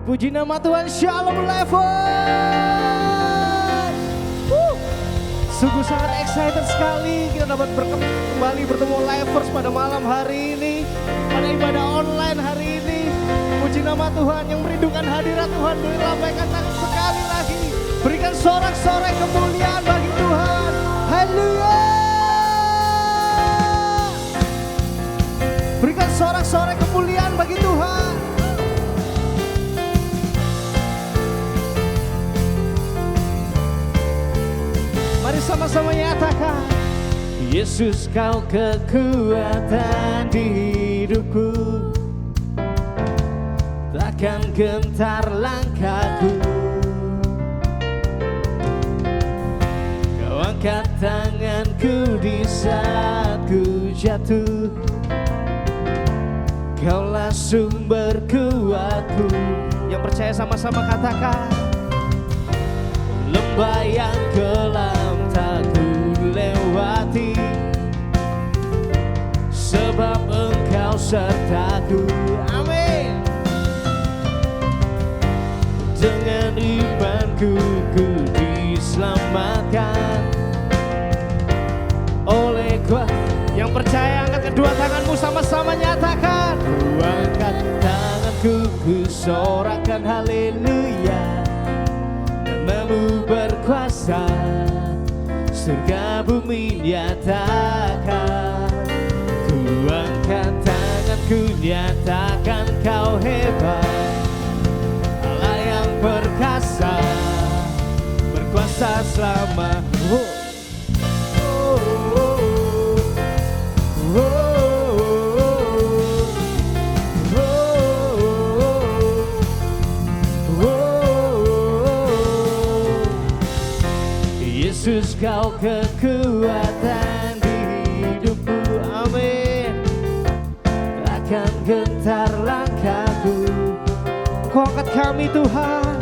Puji nama Tuhan, Shalom Level. Sungguh sangat excited sekali kita dapat kembali bertemu Levers pada malam hari ini, pada ibadah online hari ini. Puji nama Tuhan yang merindukan hadirat Tuhan, boleh lambaikan tangan sekali lagi. Berikan sorak-sorai kemuliaan bagi Tuhan. Haleluya. Berikan sorak-sorai kemuliaan bagi Tuhan. Mari sama-sama nyatakan, Yesus kau kekuatan di hidupku, takkan gentar langkahku. Kau angkat tanganku di saat ku jatuh, Kaulah sumber kuatku. Yang percaya sama-sama katakan, lembah yang kelam tak ku lewati, sebab Engkau sertaku. Amin. Dengan imanku ku diselamatkan oleh kuasa. Yang percaya angkat kedua tanganmu sama-sama nyatakan, ku angkat tanganku, ku sorakan haleluya. Namamu berkuasa, surga bumi nyatakan. Ku angkat tanganku, nyatakan kau hebat, Allah yang perkasa, berkuasa selama. Yesus kau kekuatan di hidupku, amin. Takkan gentar langkahku. Kau angkat kami Tuhan,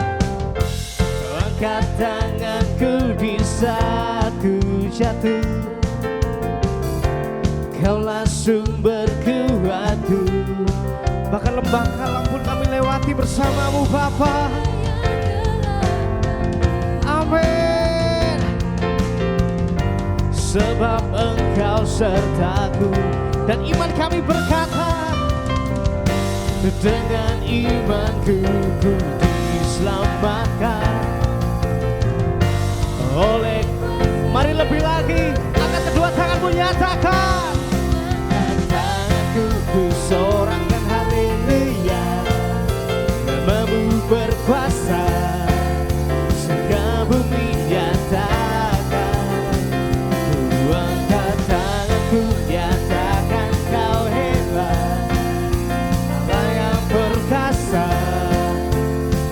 kau angkat tanganku di saat ku jatuh, Kaulah sumber kuatku. Bahkan lembah kalam pun kami lewati bersamamu Bapa. Amin. Sebab Engkau sertaku. Dan iman kami berkata, dengan imanku ku diselamatkan oleh. Mari lebih lagi, angkat kedua tanganmu nyatakan, tanganku ku sorakan haleluya. Namamu berkuasa, surga bumi nyatakan.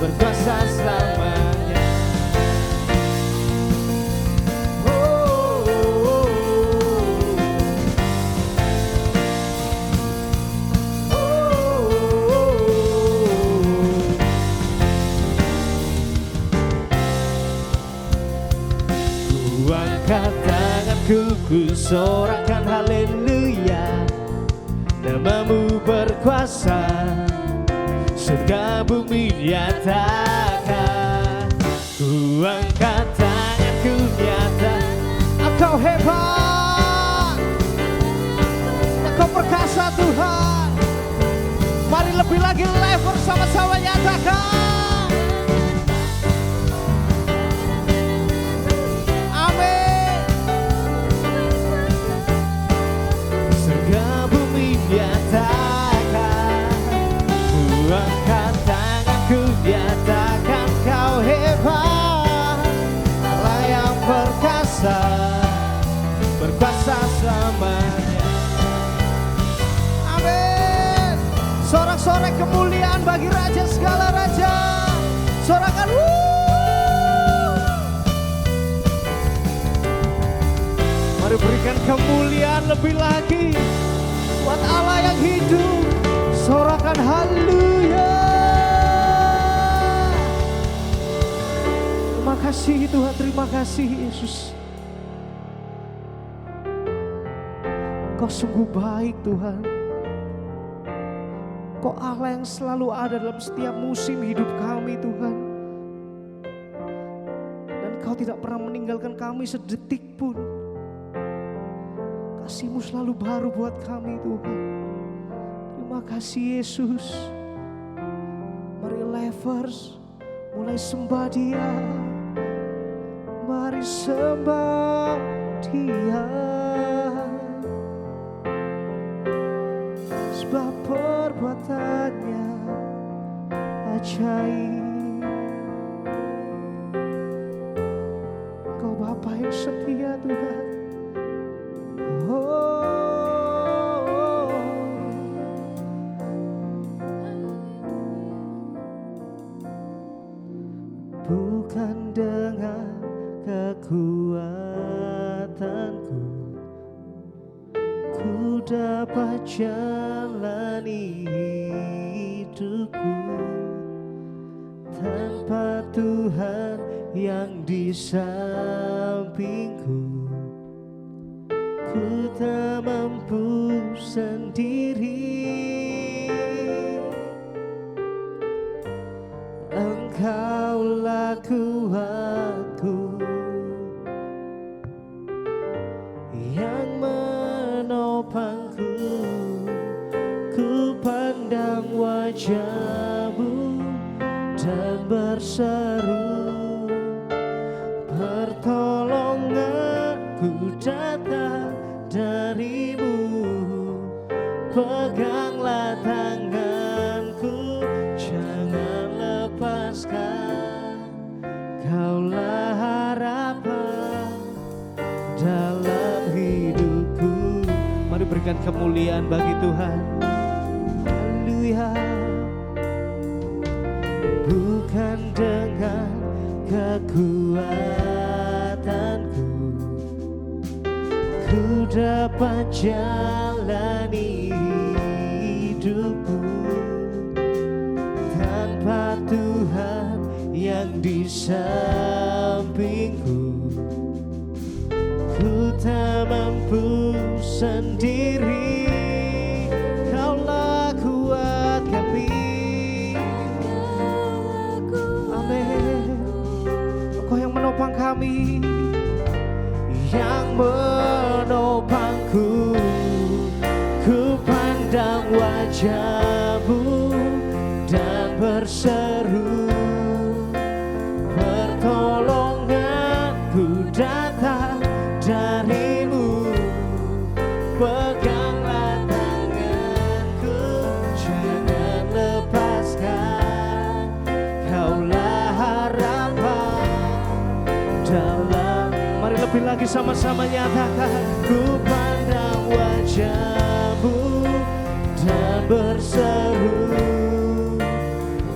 Berkuasa selamanya. Ku angkat tanganku, ku sorakan haleluya. Namamu berkuasa, surga bumi nyatakan. Ku angkat tanganku, nyata Engkau hebat, Engkau perkasa Tuhan. Mari lebih lagi level sama-sama nyatakan. Amin. Surga bumi nyatakan. Ku angkat tanganku, nyatakan kau hebat, Allah yang perkasa, berkuasa selamanya. Amin. Sorak-sorai kemuliaan bagi Raja segala raja. Sorakan Mari berikan kemuliaan lebih lagi buat Allah yang hidup. Sorakan haleluya. Terima kasih Tuhan, terima kasih Yesus. Kau sungguh baik Tuhan. Kau Allah yang selalu ada dalam setiap musim hidup kami Tuhan. Dan Kau tidak pernah meninggalkan kami sedetik pun. Kasih-Mu selalu baru buat kami Tuhan. Terima kasih Yesus. Mari Lifers mulai sembah Dia. Mari sembah Dia. Sebab perbuatannya ajaib. Kau Bapa yang setia Tuhan. Bukan dengan kekuatanku ku dapat jalani hidupku tanpa Tuhan yang di sampingku. Ku tak mampu sendiri. Engkaulah kuatku yang menopangku. Ku pandang wajah-Mu dan berseru, pertolonganku datang dari-Mu. Peganglah tanganku, jangan lepaskan. Kaulah harapan dalam hidupku. Mari berikan kemuliaan bagi Tuhan. Haleluya. Bukan dengan kekuatanku ku dapat jalani hidupku tanpa Tuhan yang di sampingku. Ku tak mampu sendiri. Kaulah kuat kami. Amin. Engkau yang menopang kami, yang menopangku. Ku pandang wajah-Mu dan berseru, pertolonganku datang dari-Mu. Peganglah tanganku, jangan lepaskan. Kaulah harapan dalam. Mari lebih lagi sama-sama nyatakan. Ku pandang wajah-Mu dan berseru,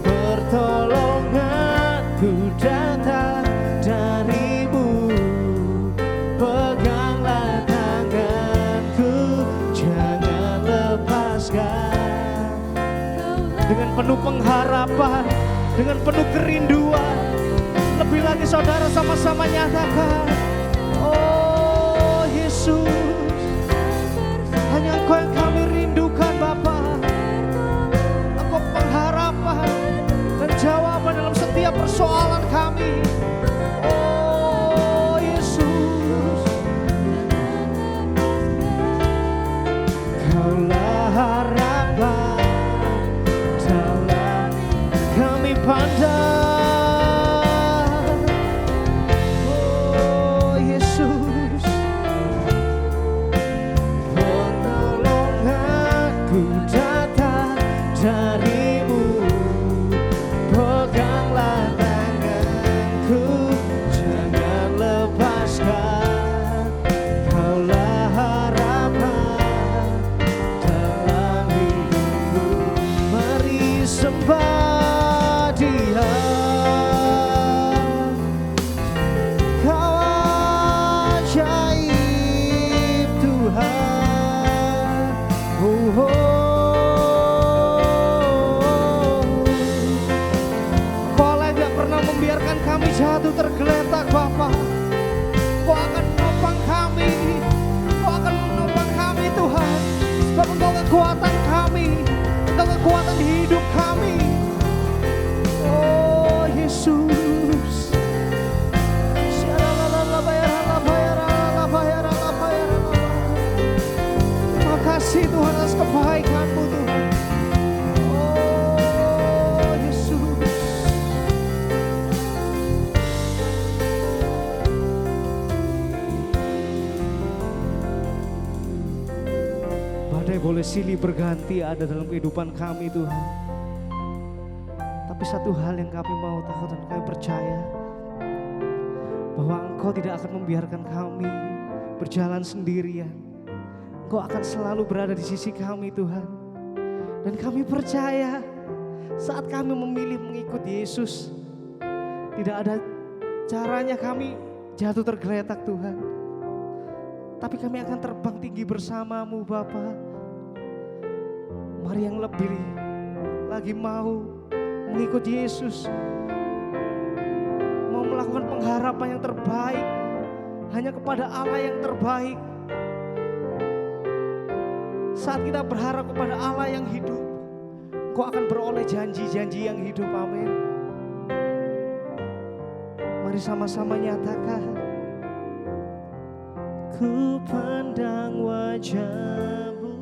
pertolonganku datang dari-Mu. Peganglah tanganku, jangan lepaskan. Dengan penuh pengharapan, dengan penuh kerinduan, lebih lagi saudara sama-sama nyatakan, oh Yesus, hanya Engkau yang kami rindukan Bapa. Engkau pengharapan dan jawaban dalam setiap persoalan kami. Oh Yesus, Kaulah harapan dalam kami pandang. Oh Yesus, pertolonganku datang dari-Mu. Peganglah tanganku, jangan lepaskan. Kaulah harapan dalam hidupku. Mari sembah Dia. Kau ajaib Tuhan. Oh, oh. kekuatan di hidup kami. Oh Yesus. Terima kasih Tuhan atas kebaikan-Mu Tuhan. Oh Yesus. Badai boleh silih berganti ada dalam kehidupan kami Tuhan. Tapi satu hal yang kami mau takut dan kami percaya, bahwa Engkau tidak akan membiarkan kami berjalan sendirian. Engkau akan selalu berada di sisi kami Tuhan. Dan kami percaya saat kami memilih mengikuti Yesus, tidak ada caranya kami jatuh tergeletak Tuhan. Tapi kami akan terbang tinggi bersama-Mu Bapa. Mari yang lebih lagi mau mengikuti Yesus, mau melakukan pengharapan yang terbaik hanya kepada Allah yang terbaik. Saat kita berharap kepada Allah yang hidup, Engkau akan beroleh janji-janji yang hidup. Amin. Mari sama-sama nyatakan. Ku pandang wajah-Mu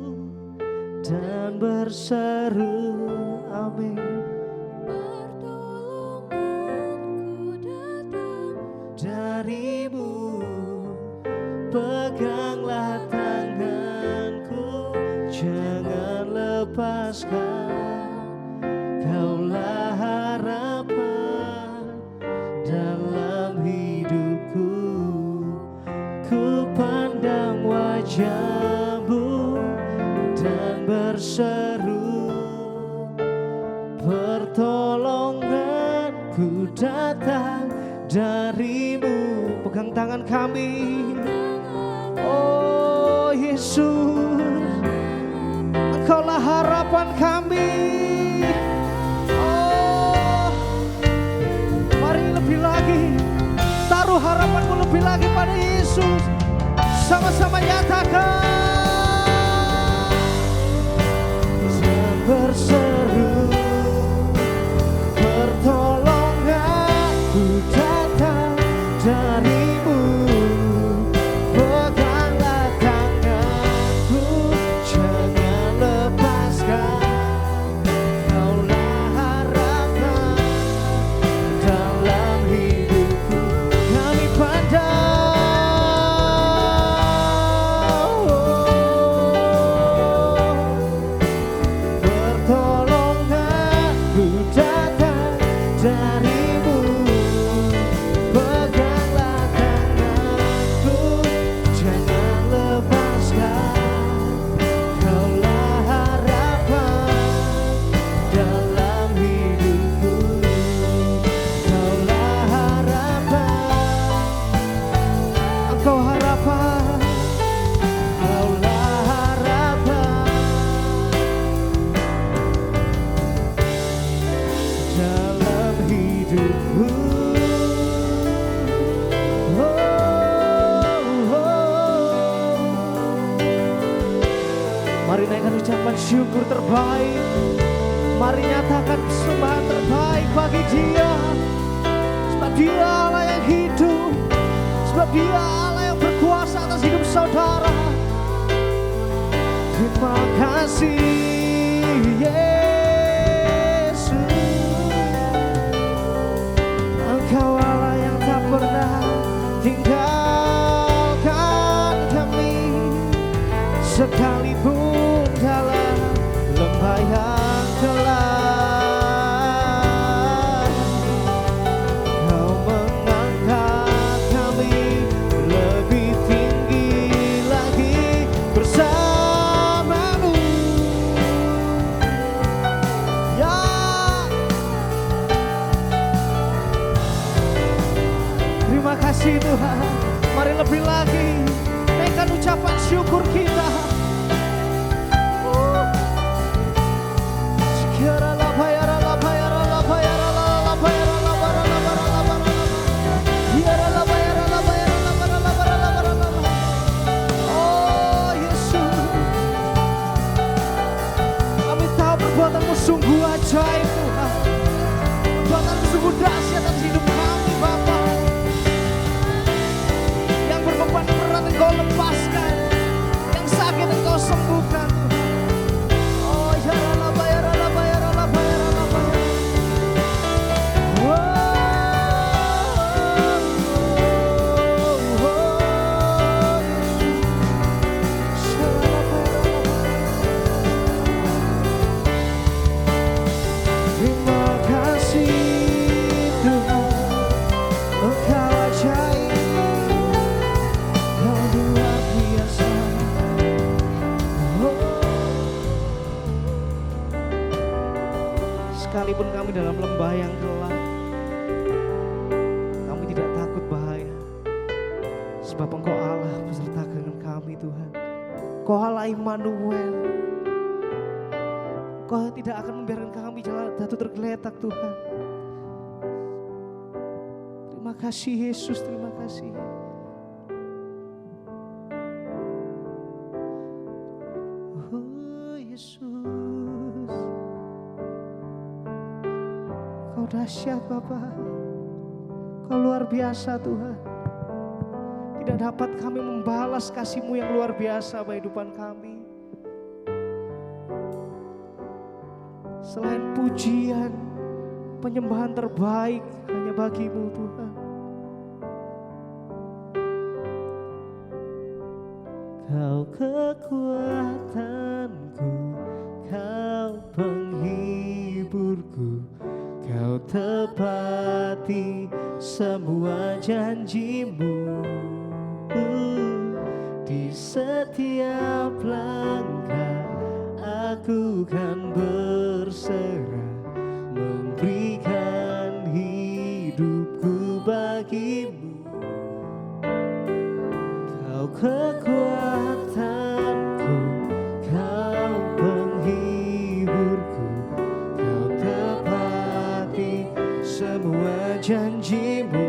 dan berseru, amin. Pertolonganku datang Dari-Mu, peganglah tanganku, jangan lepaskan. Kaulah harapan dalam hidupku. Ku pandang wajah-Mu dan berseru, pertolonganku datang dari-Mu. Pegang tangan kami, oh Yesus, Engkaulah harapan kami. Oh, mari lebih lagi taruh harapanmu lebih lagi pada Yesus. Sama-sama nyatakan. Dan berseru, pertolonganku datang dari-Mu. Peganglah tanganku, jangan lepaskan. Kaulah harapan dalam hidupku. Kami pandang pertolonganku datang dari-Mu. Peganglah tanganku, jangan lepaskan. Kaulah harapan dalam hidupku. Kaulah harapan, Engkau harapan. Kaulah harapan dalam hidupku. Mari naikkan ucapan syukur terbaik. Mari nyatakan persembahan terbaik bagi Dia. Sebab Dia Allah yang hidup. Sebab Dia Allah yang berkuasa atas hidup saudara. Terima kasih Yesus. Engkau Allah yang tak pernah tinggalkan kami, sekalipun dalam lembah yang gelap. Kau mengangkat kami lebih tinggi lagi bersama-Mu. Ya, terima kasih Tuhan. Mari lebih lagi naikkan ucapan syukur kita. Oh Yesus, kami tahu perbuatan-Mu Sekalipun kami dalam lembah yang gelap, kami tidak takut bahaya. Sebab Engkau Allah beserta dengan kami Tuhan. Engkau Allah Immanuel. Engkau tidak akan membiarkan kami jatuh tergeletak Tuhan. Terima kasih Yesus, terima kasih. Oh Yesus, Kau dahsyat Bapa, Kau luar biasa Tuhan. Tidak dapat kami membalas kasih-Mu yang luar biasa bagi kehidupan kami. Selain pujian, penyembahan terbaik hanya bagi-Mu Tuhan. Kau kekuatanku, Kau penghiburku, Kau tepati semua janji-Mu. Di setiap langkah aku kan berserah, memberikan hidupku bagi-Mu. Kau kekuatanku, Kau penghiburku, Kau tepati semua janji-Mu.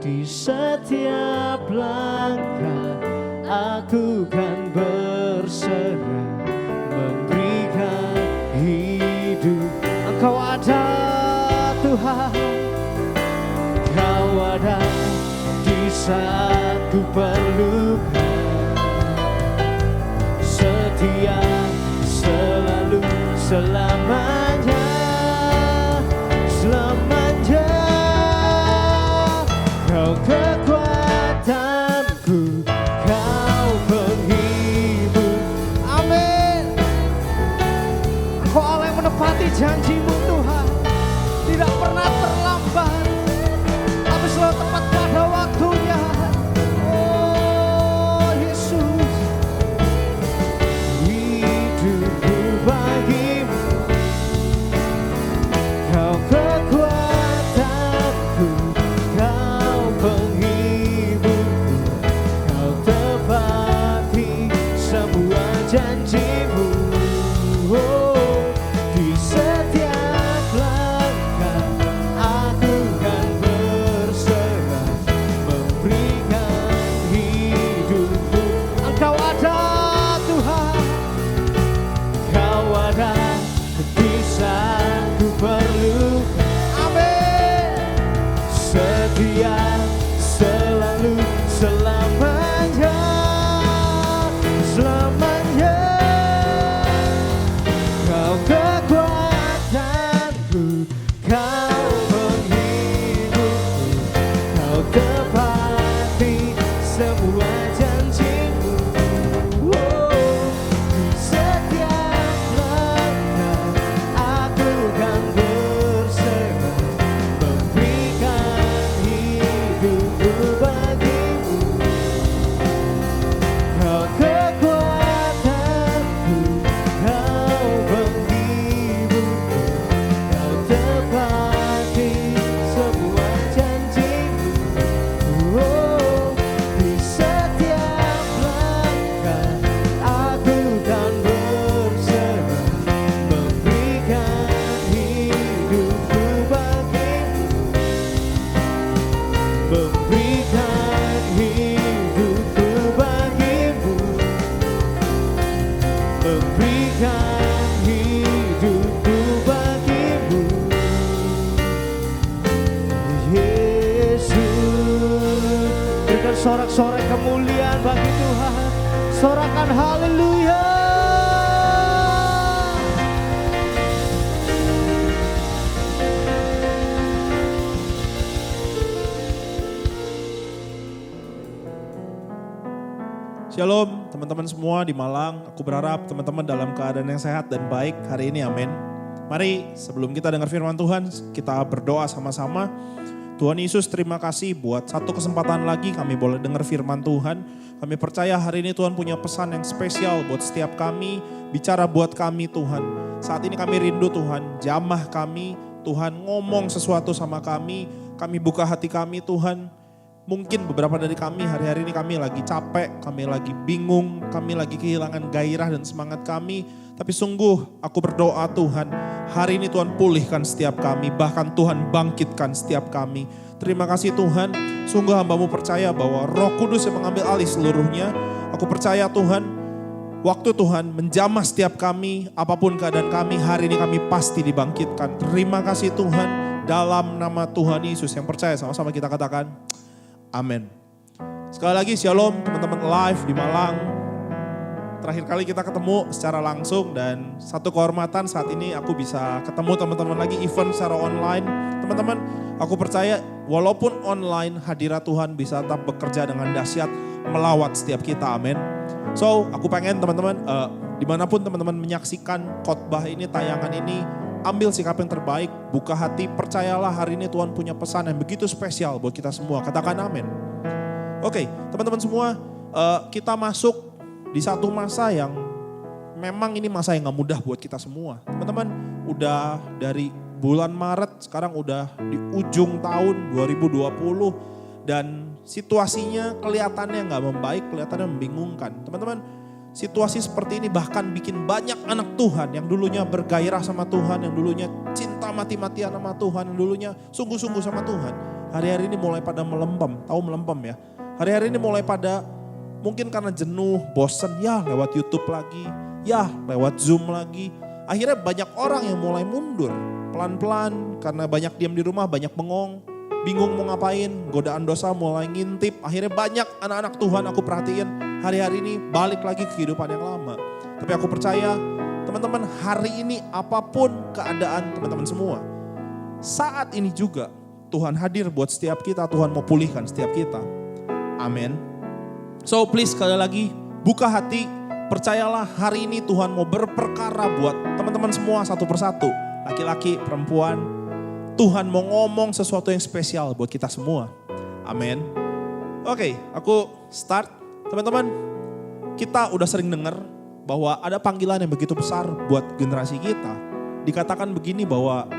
Di setiap langkah aku kan berserah, memberikan hidup. Engkau ada Tuhan, Kau ada di saat ku perlukan. Setia selalu selamanya, selamanya. Kau kekuatanku, Kau penghibur. Amin. Engkau Allah yang menepati janji-Mu Tuhan. Tidak pernah terlambat, tapi selalu tepat pada waktunya. Oh Yesus, hidupku bagi-Mu. Kau kekuatanku, Kau penghiburku, Kau tepati semua janji-Mu. Oh, di setiap langkah aku kan berserah, memberikan hidupku. Engkau ada Tuhan, Kau ada di saat ku perlukan. Amin. Setia selalu selamanya, selamanya. Kau kekuatanku, Kau penghiburku, Kau tepati semua janji-Mu. Oh, di setiap langkah aku kan berserah, memberikan hidupku bagi-Mu. Kau kekuatanku, Kau penghiburku, Kau tepati semua janji-Mu. Oh, di setiap langkah aku kan berserah, memberikan hidupku bagi-Mu. Memberikan hidupku bagi-Mu. Memberikan hidupku bagi-Mu. Yesus, berikan sorak-sorai kemuliaan bagi Tuhan. Sorakan haleluya. Shalom teman-teman semua di Malang. Aku berharap teman-teman dalam keadaan yang sehat dan baik hari ini, amin. Mari sebelum kita dengar firman Tuhan, kita berdoa sama-sama. Tuhan Yesus, terima kasih buat satu kesempatan lagi kami boleh dengar firman Tuhan. Kami percaya hari ini Tuhan punya pesan yang spesial buat setiap kami, bicara buat kami Tuhan. Saat ini kami rindu Tuhan, jamah kami, Tuhan ngomong sesuatu sama kami buka hati kami Tuhan. Mungkin beberapa dari kami hari-hari ini kami lagi capek, kami lagi bingung, kami lagi kehilangan gairah dan semangat kami. Tapi sungguh aku berdoa Tuhan, hari ini Tuhan pulihkan setiap kami, bahkan Tuhan bangkitkan setiap kami. Terima kasih Tuhan, sungguh hamba-Mu percaya bahwa Roh Kudus yang mengambil alih seluruhnya. Aku percaya Tuhan, waktu Tuhan menjamah setiap kami, apapun keadaan kami, hari ini kami pasti dibangkitkan. Terima kasih Tuhan, dalam nama Tuhan Yesus. Yang percaya sama-sama kita katakan, amin. Sekali lagi shalom teman-teman live di Malang. Terakhir kali kita ketemu secara langsung dan satu kehormatan saat ini aku bisa ketemu teman-teman lagi event secara online. Teman-teman, aku percaya walaupun online hadirat Tuhan bisa tetap bekerja dengan dahsyat melawat setiap kita, amin. So aku pengen teman-teman dimanapun teman-teman menyaksikan khotbah ini, tayangan ini, ambil sikap yang terbaik, buka hati, percayalah hari ini Tuhan punya pesan yang begitu spesial buat kita semua. Katakan amin. Oke, teman-teman semua, kita masuk di satu masa yang memang ini masa yang gak mudah buat kita semua. Teman-teman, udah dari bulan Maret, sekarang udah di ujung tahun 2020 dan situasinya kelihatannya gak membaik, kelihatannya membingungkan. Teman-teman, situasi seperti ini bahkan bikin banyak anak Tuhan yang dulunya bergairah sama Tuhan, yang dulunya cinta mati-matian sama Tuhan, yang dulunya sungguh-sungguh sama Tuhan. Hari-hari ini mulai pada melempem, tahu melempem ya? Hari-hari ini mulai pada mungkin karena jenuh, bosen, ya lewat YouTube lagi, ya lewat Zoom lagi. Akhirnya banyak orang yang mulai mundur pelan-pelan karena banyak diam di rumah, banyak bengong, bingung mau ngapain, godaan dosa mulai ngintip. Akhirnya banyak anak-anak Tuhan aku perhatiin hari-hari ini balik lagi ke kehidupan yang lama. Tapi aku percaya teman-teman, hari ini apapun keadaan teman-teman semua, saat ini juga Tuhan hadir buat setiap kita, Tuhan mau pulihkan setiap kita. Amin. So please sekali lagi buka hati, percayalah hari ini Tuhan mau berperkara buat teman-teman semua satu persatu. Laki-laki, perempuan, Tuhan mau ngomong sesuatu yang spesial buat kita semua. Amin. Oke, aku start. Teman-teman, kita udah sering dengar bahwa ada panggilan yang begitu besar buat generasi kita. Dikatakan begini bahwa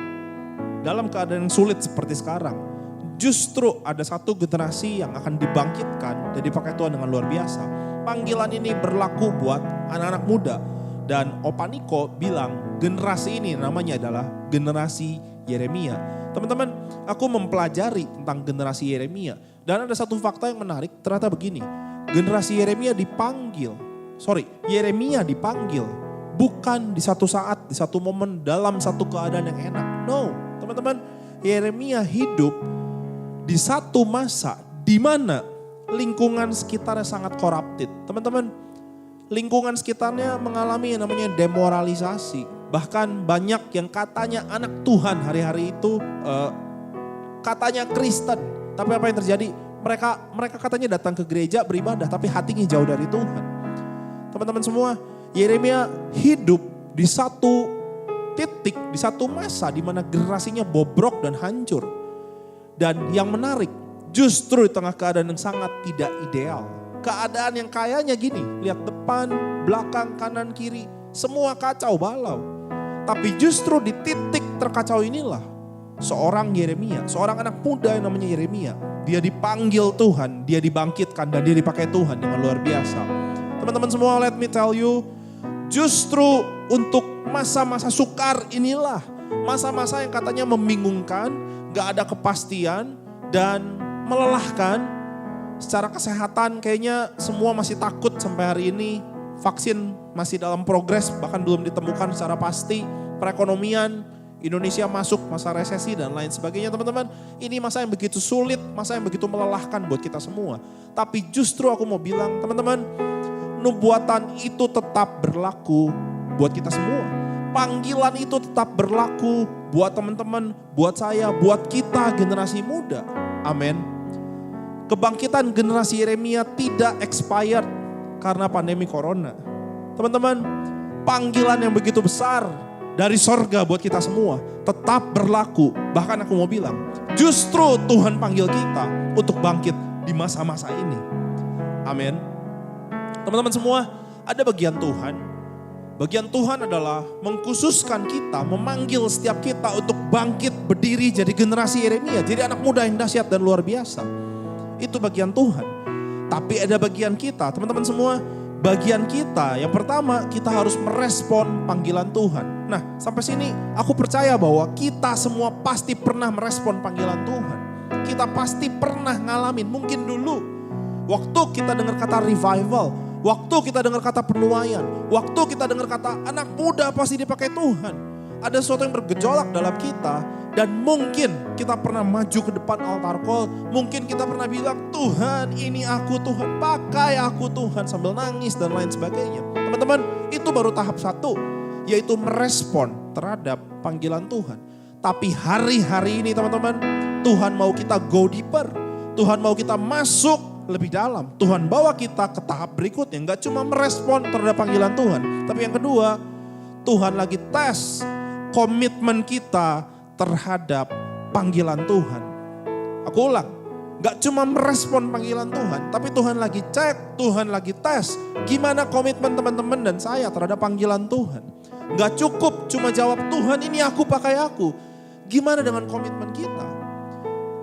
dalam keadaan yang sulit seperti sekarang, justru ada satu generasi yang akan dibangkitkan dan dipakai Tuhan dengan luar biasa. Panggilan ini berlaku buat anak-anak muda. Dan Opa Niko bilang generasi ini namanya adalah generasi Yeremia. Teman-teman, aku mempelajari tentang generasi Yeremia. Dan ada satu fakta yang menarik, ternyata begini. Generasi Yeremia dipanggil bukan di satu saat, di satu momen, dalam satu keadaan yang enak. No, teman-teman, Yeremia hidup di satu masa di mana lingkungan sekitarnya sangat corrupted. Teman-teman, lingkungan sekitarnya mengalami yang namanya demoralisasi. Bahkan banyak yang katanya anak Tuhan hari-hari itu katanya Kristen. Tapi apa yang terjadi? Mereka katanya datang ke gereja beribadah tapi hatinya jauh dari Tuhan. Teman-teman semua, Yeremia hidup di satu titik, di satu masa di mana generasinya bobrok dan hancur. Dan yang menarik, justru di tengah keadaan yang sangat tidak ideal. Keadaan yang kayaknya gini, lihat depan, belakang, kanan, kiri, semua kacau balau. Tapi justru di titik terkacau inilah seorang Yeremia, seorang anak muda yang namanya Yeremia. Dia dipanggil Tuhan, dia dibangkitkan dan dia dipakai Tuhan dengan luar biasa. Teman-teman semua, let me tell you, justru untuk masa-masa sukar inilah, masa-masa yang katanya membingungkan, gak ada kepastian dan melelahkan. Secara kesehatan kayaknya semua masih takut sampai hari ini. Vaksin masih dalam progres, bahkan belum ditemukan secara pasti. Perekonomian, Indonesia masuk masa resesi dan lain sebagainya. Teman-teman, ini masa yang begitu sulit, masa yang begitu melelahkan buat kita semua. Tapi justru aku mau bilang, teman-teman, nubuatan itu tetap berlaku buat kita semua. Panggilan itu tetap berlaku buat teman-teman, buat saya, buat kita generasi muda. Amin. Kebangkitan generasi Yeremia tidak expired karena pandemi corona. Teman-teman, panggilan yang begitu besar dari sorga buat kita semua tetap berlaku. Bahkan aku mau bilang, justru Tuhan panggil kita untuk bangkit di masa-masa ini. Amin. Teman-teman semua, ada bagian Tuhan. Bagian Tuhan adalah mengkhususkan kita, memanggil setiap kita untuk bangkit berdiri jadi generasi Yeremia. Jadi anak muda yang dahsyat dan luar biasa. Itu bagian Tuhan. Tapi ada bagian kita, teman-teman semua. Bagian kita, yang pertama kita harus merespon panggilan Tuhan. Nah, sampai sini aku percaya bahwa kita semua pasti pernah merespon panggilan Tuhan. Kita pasti pernah ngalamin, mungkin dulu waktu kita dengar kata revival, waktu kita dengar kata penuaian, waktu kita dengar kata anak muda pasti dipakai Tuhan. Ada sesuatu yang bergejolak dalam kita dan mungkin kita pernah maju ke depan altar call. Mungkin kita pernah bilang, Tuhan ini aku Tuhan, pakai aku Tuhan, sambil nangis dan lain sebagainya. Teman-teman, itu baru tahap satu, yaitu merespon terhadap panggilan Tuhan. Tapi hari-hari ini teman-teman, Tuhan mau kita go deeper. Tuhan mau kita masuk lebih dalam. Tuhan bawa kita ke tahap berikutnya. Gak cuma merespon terhadap panggilan Tuhan. Tapi yang kedua, Tuhan lagi tes komitmen kita terhadap panggilan Tuhan. Aku ulang, gak cuma merespon panggilan Tuhan, tapi Tuhan lagi cek, Tuhan lagi tes. Gimana komitmen teman-teman dan saya terhadap panggilan Tuhan. Gak cukup cuma jawab, Tuhan ini aku pakai aku. Gimana dengan komitmen kita?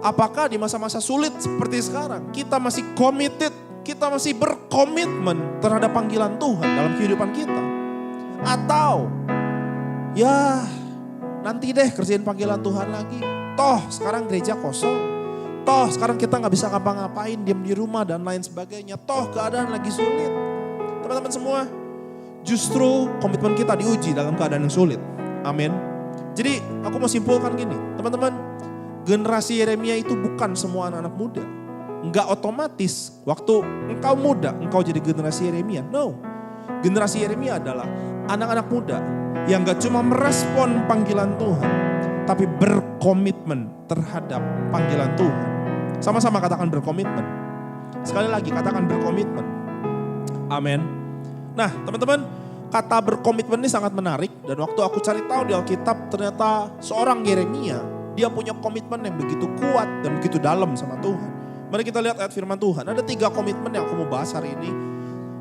Apakah di masa-masa sulit seperti sekarang, kita masih committed, kita masih berkomitmen terhadap panggilan Tuhan dalam kehidupan kita? Atau, ya nanti deh kerjain panggilan Tuhan lagi. Toh sekarang gereja kosong. Toh sekarang kita gak bisa ngapa-ngapain, diam di rumah dan lain sebagainya. Toh keadaan lagi sulit. Teman-teman semua, justru komitmen kita diuji dalam keadaan yang sulit. Amin. Jadi aku mau simpulkan gini, teman-teman. Generasi Yeremia itu bukan semua anak-anak muda. Enggak otomatis waktu engkau muda, engkau jadi generasi Yeremia. No. Generasi Yeremia adalah anak-anak muda yang gak cuma merespon panggilan Tuhan, tapi berkomitmen terhadap panggilan Tuhan. Sama-sama katakan berkomitmen. Sekali lagi katakan berkomitmen. Amin. Nah teman-teman, kata berkomitmen ini sangat menarik. Dan waktu aku cari tahu di Alkitab, ternyata seorang Yeremia, dia punya komitmen yang begitu kuat dan begitu dalam sama Tuhan. Mari kita lihat ayat firman Tuhan. Ada 3 komitmen yang aku mau bahas hari ini.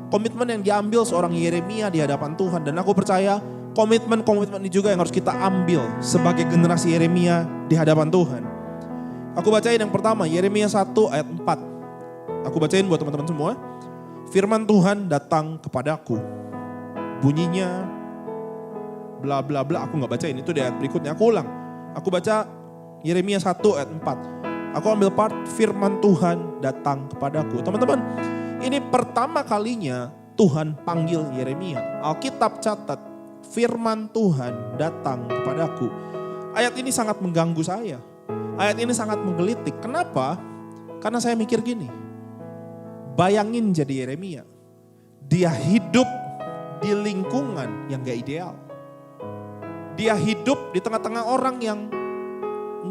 Komitmen yang diambil seorang Yeremia di hadapan Tuhan. Dan aku percaya komitmen-komitmen ini juga yang harus kita ambil sebagai generasi Yeremia di hadapan Tuhan. Aku bacain yang pertama, Yeremia 1 ayat 4. Aku bacain buat teman-teman semua. Firman Tuhan datang kepadaku. Bunyinya bla bla bla, aku gak bacain, itu di ayat berikutnya. Aku ulang, aku baca Yeremia 1 ayat 4. Aku ambil part firman Tuhan datang kepadaku. Teman-teman, ini pertama kalinya Tuhan panggil Yeremia. Alkitab catat, firman Tuhan datang kepadaku. Ayat ini sangat mengganggu saya. Ayat ini sangat menggelitik. Kenapa? Karena saya mikir gini. Bayangin jadi Yeremia. Dia hidup di lingkungan yang gak ideal. Dia hidup di tengah-tengah orang yang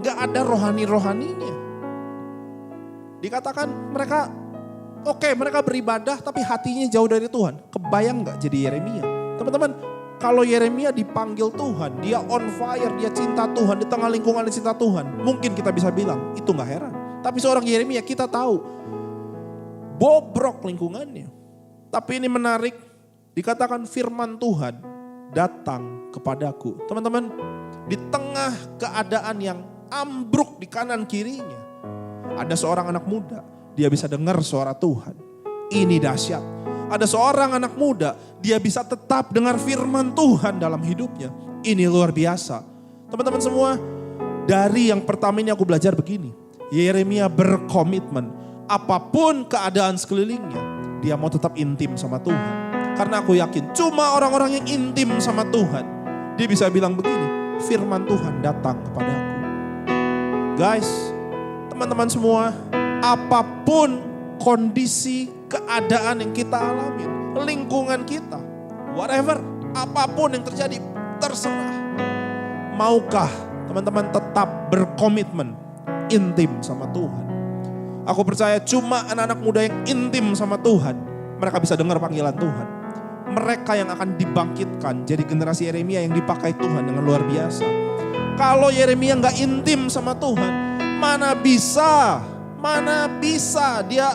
gak ada rohani-rohaninya. Dikatakan mereka, oke, mereka beribadah tapi hatinya jauh dari Tuhan. Kebayang gak jadi Yeremia? Teman-teman, kalau Yeremia dipanggil Tuhan, dia on fire, dia cinta Tuhan, di tengah lingkungan dia cinta Tuhan. Mungkin kita bisa bilang, itu gak heran. Tapi seorang Yeremia kita tahu, bobrok lingkungannya. Tapi ini menarik, dikatakan firman Tuhan datang kepadaku. Teman-teman, di tengah keadaan yang ambruk di kanan kirinya, ada seorang anak muda, dia bisa dengar suara Tuhan. Ini dahsyat. Ada seorang anak muda, dia bisa tetap dengar firman Tuhan dalam hidupnya. Ini luar biasa. Teman-teman semua, dari yang pertama ini aku belajar begini. Yeremia berkomitmen, apapun keadaan sekelilingnya, dia mau tetap intim sama Tuhan. Karena aku yakin cuma orang-orang yang intim sama Tuhan, dia bisa bilang begini, firman Tuhan datang kepadaku. Guys, teman-teman semua, apapun kondisi keadaan yang kita alami, lingkungan kita, whatever, apapun yang terjadi, terserah. Maukah teman-teman tetap berkomitmen intim sama Tuhan? Aku percaya cuma anak-anak muda yang intim sama Tuhan, mereka bisa dengar panggilan Tuhan. mereka yang akan dibangkitkan jadi generasi Yeremia yang dipakai Tuhan dengan luar biasa. Kalau Yeremia gak intim sama Tuhan, mana bisa dia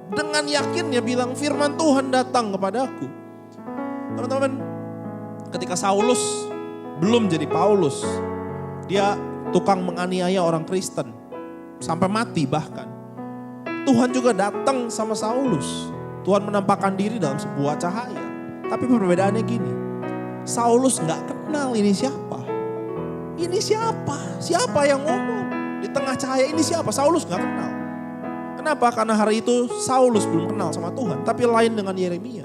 dengan yakinnya bilang firman Tuhan datang kepadaku. Teman-teman, ketika Saulus belum jadi Paulus, dia tukang menganiaya orang Kristen sampai mati bahkan. Tuhan juga datang sama Saulus. Tuhan menampakkan diri dalam sebuah cahaya. Tapi perbedaannya gini, Saulus gak kenal ini siapa. Ini siapa? Siapa yang ngomong? Di tengah cahaya ini siapa? Saulus gak kenal. Kenapa? Karena hari itu Saulus belum kenal sama Tuhan. Tapi lain dengan Yeremia.